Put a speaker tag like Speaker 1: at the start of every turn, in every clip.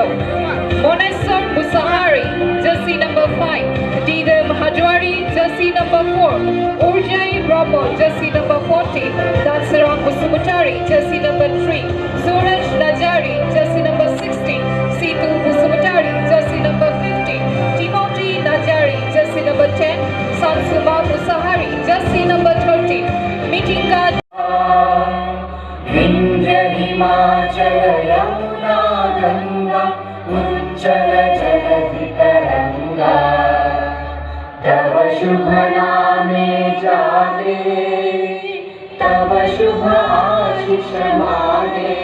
Speaker 1: Ronaldo. Monesar Musahari, jersey number 5. Didam Hajwari, jersey number 4. Urjai Ramo, jersey number 40. Dansarang Musumutari, jersey number 3. Suraj Najari, jersey number 16. Situ Musumutari, jersey number 15. Timothy Najari, jersey number 10. Sansuma Musahari, jersey number 13. Meeting card.
Speaker 2: Himachal Yamuna Ganga उज्जल जलधि तरंगा तव शुभ नामे जागे तव शुभ आशीष मागे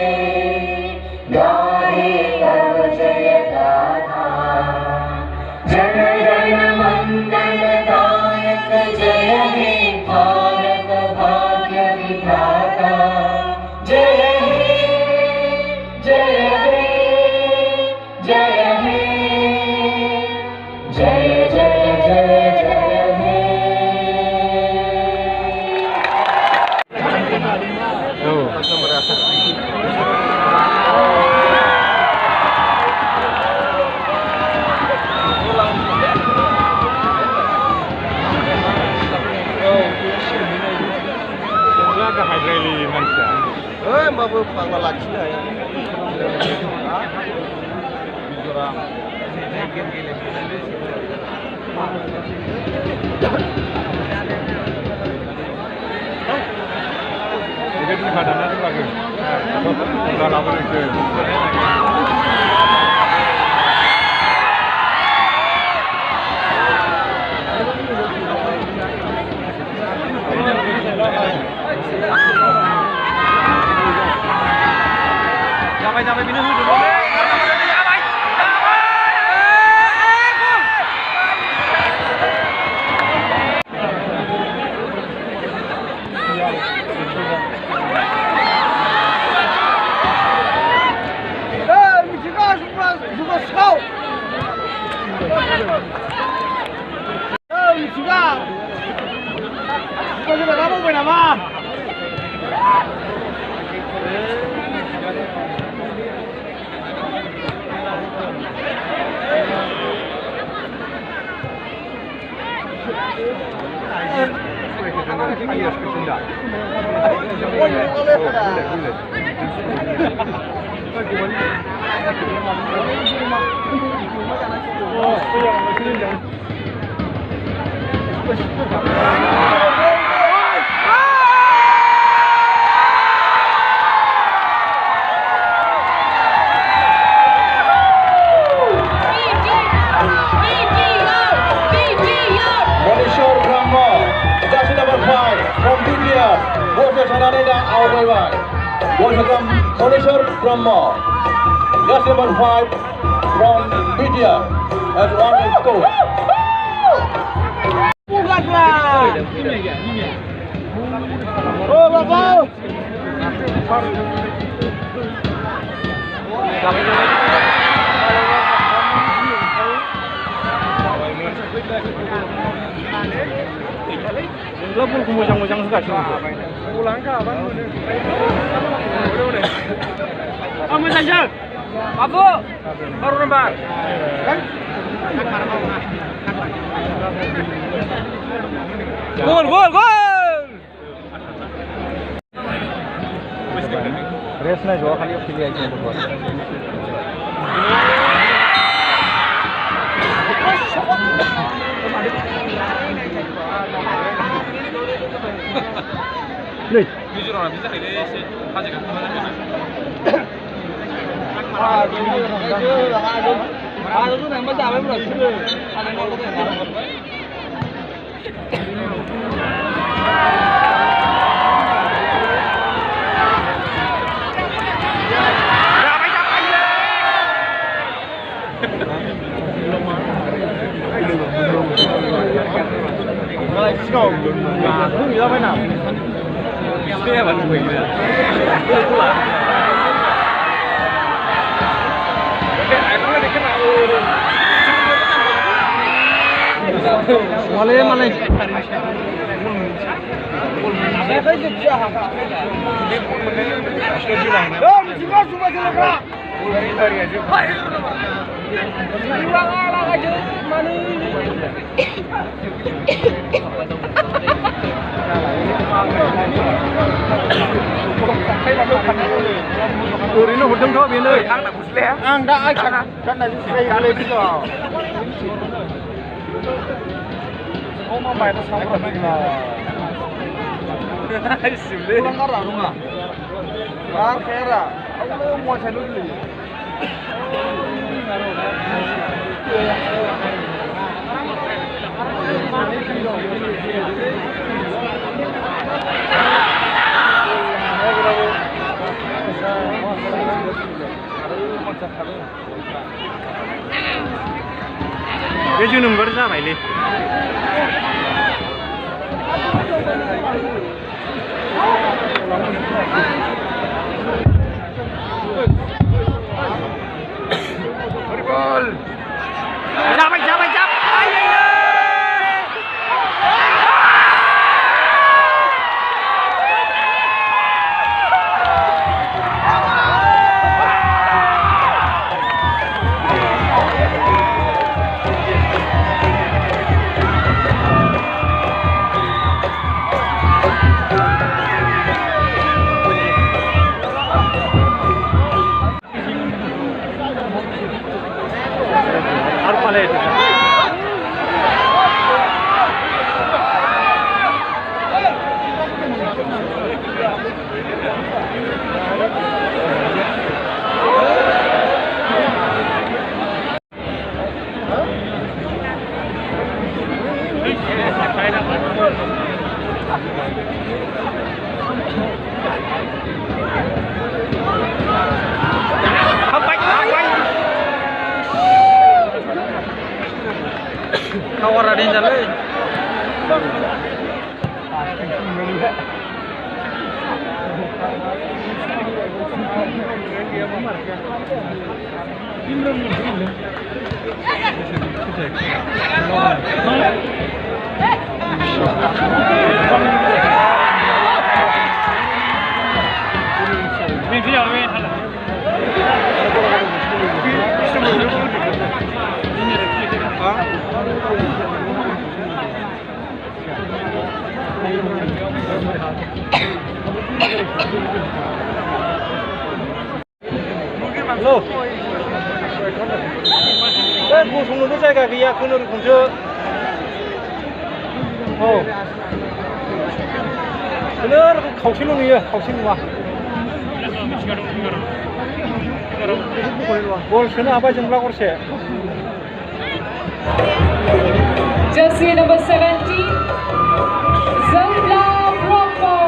Speaker 2: गाहे तव जय गाथा जन गण मंगल दायक जय हे भारत भाग्य विधाता जय हे जय हे जय हे जय जय जय जय हे
Speaker 3: Babu panggal lagi ya. Mijoram. Ini di mana tu lagi? Sudah lama itu. Sampai minum dulu. From BTR, Bosya Sananeda Audaiwai. Welcome, Kokrajhar from Just number 5 from BTR. That's one is goal. Oh, Babu! Pun kumujang-mujang suka sih. Pulang ke apa? Kamu saja. Abu, baru lembar. Gol, gol, gol. Race na jo khali khili aja gol. Mijoram bisa ini sih, haji kan? Ada tu nama siapa pun ada. Ada nama tu yang ada. Let's go. Không nghĩ ra phải nào. Xe vẫn quỷ rồi. Malay. Saya kerja. Oh, mesti kau cuma jalan.
Speaker 4: Lari aja. Ulang aja mana ini. Ini hudung thua biến ơi. Ang đã ai kan này xây lên đi rồi. Ô mà mày nó xong rồi mình là. Ulang karang đúng không? Kar kera. Ông mua xe luôn đi. Dia junum bersama ini. Gol. Jap. Ay. Kawar ada yang jalan. Loh, gua sungguh saya kagak ya kunur kunci. Oh, bener kau sih lu nih ya, kau sih lu mah. Gol sana apa jumlah kursi?
Speaker 1: Jersey number 17, Zambla Brombo.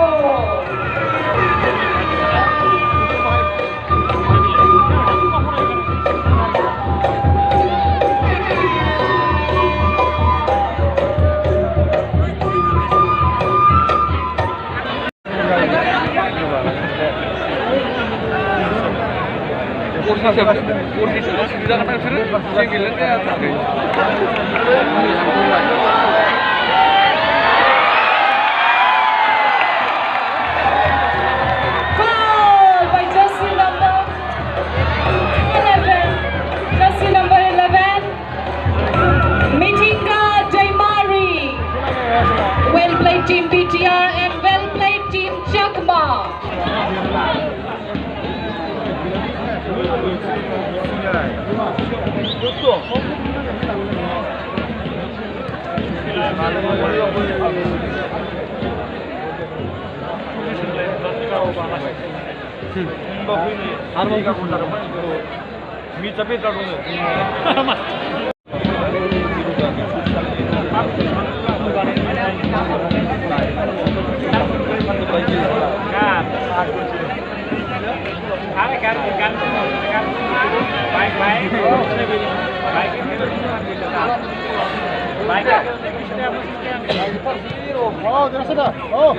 Speaker 1: Well played team BTR and well played team Chakma.
Speaker 4: Oh, jangan sudah. Oh.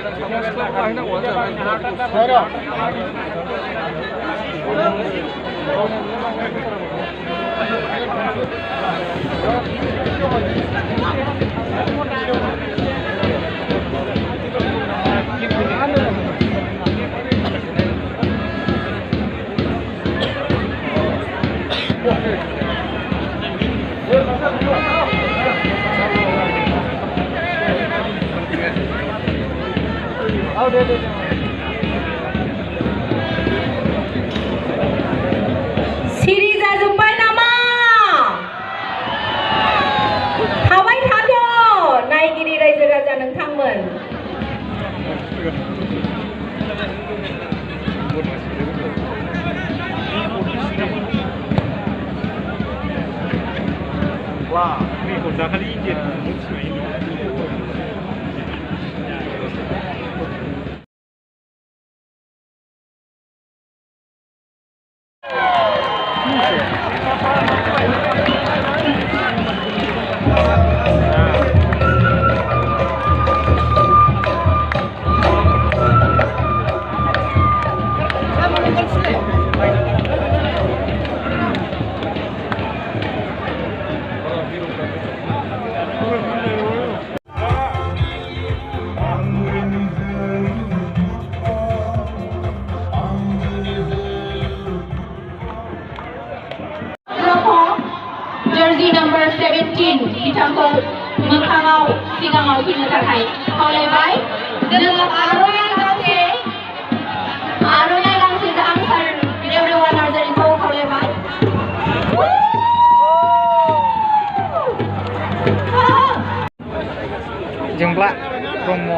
Speaker 2: Jersey number 17 बिथांखौ मोखाङाव सिगाङाव फैनो थाखाय खावलायबाय जोङो आर'नाइ गांसे जाहांसार देवरेवा नार्जारिखौ खावलायबाय
Speaker 4: जोंब्ला ब्रह्म